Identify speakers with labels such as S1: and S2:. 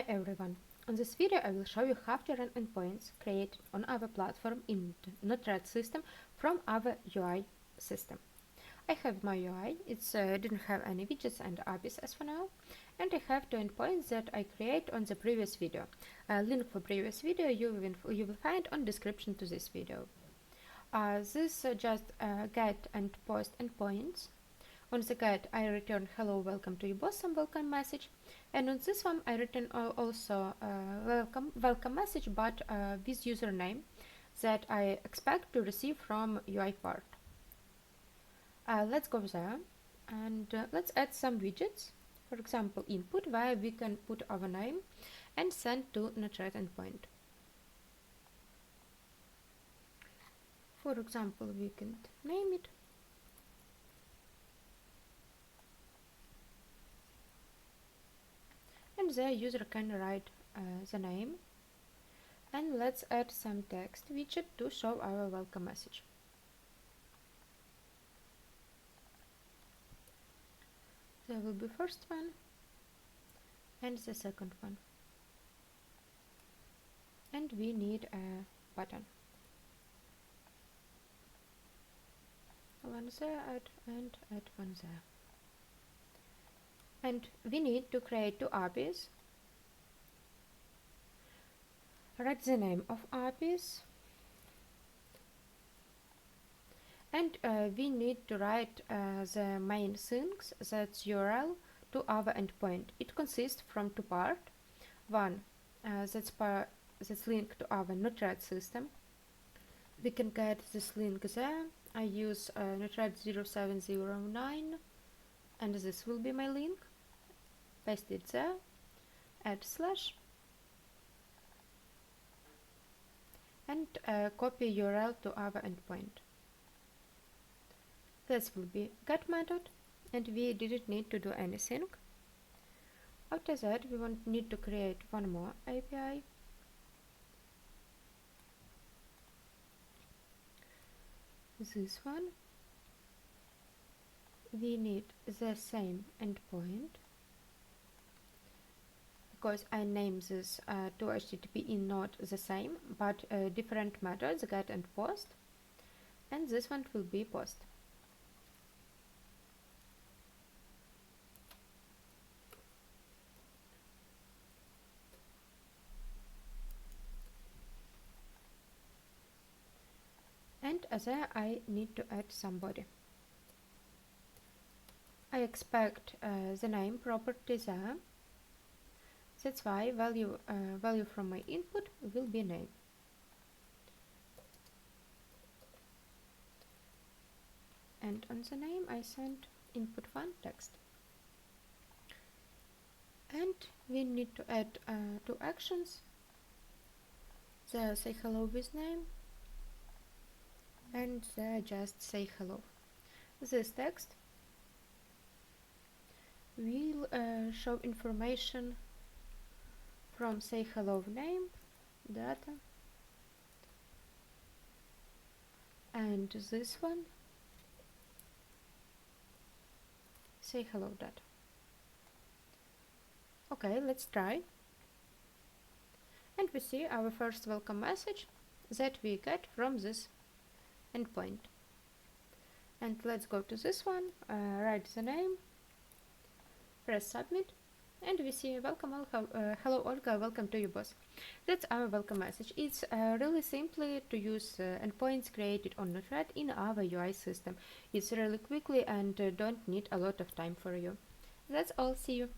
S1: Hi everyone. On this video I will show you how to run endpoints created on our platform in the Node-RED system from our UI system. I have my UI, it didn't have any widgets and APIs as for now, and I have two endpoints that I create on the previous video. A link for previous video you will find on description to this video. This just get and post endpoints. On the get, I return hello, welcome to UBOS, some welcome message, and on this one I return also welcome message, but with username that I expect to receive from UI part. Let's go there and let's add some widgets. For example, input, where we can put our name and send to Node-RED endpoint. For example, we can name it. And the user can write the name, and let's add some text widget to show our welcome message. There will be first one and the second one, and we need a button. One there and add one there. And we need to create two APIs. Write the name of APIs, and we need to write the main things, that's URL, to our endpoint. It consists from two parts. One that's linked to our Node-RED system. We can get this link there. I use Node-RED 0709, and this will be my link. Paste it there, add slash, and copy URL to our endpoint. This will be get method, and we didn't need to do anything. After that, we need to create one more API. This one. We need the same endpoint, because I name this to HTTP in not the same, but different methods, get and post, and this one will be post. And there I need to add some body. I expect the name property there. That's why value from my input will be name. And on the name I send input one text. And we need to add two actions. There say hello with name, and there just say hello. This text will show information from say hello name, data, and this one say hello data. Okay, let's try. And we see our first welcome message that we get from this endpoint. And let's go to this one, write the name, press submit, and we see welcome hello Olga, welcome to UBOS. That's our welcome message. It's really simply to use endpoints created on Node-RED in our UI system. It's really quickly and don't need a lot of time for you. That's all. See you.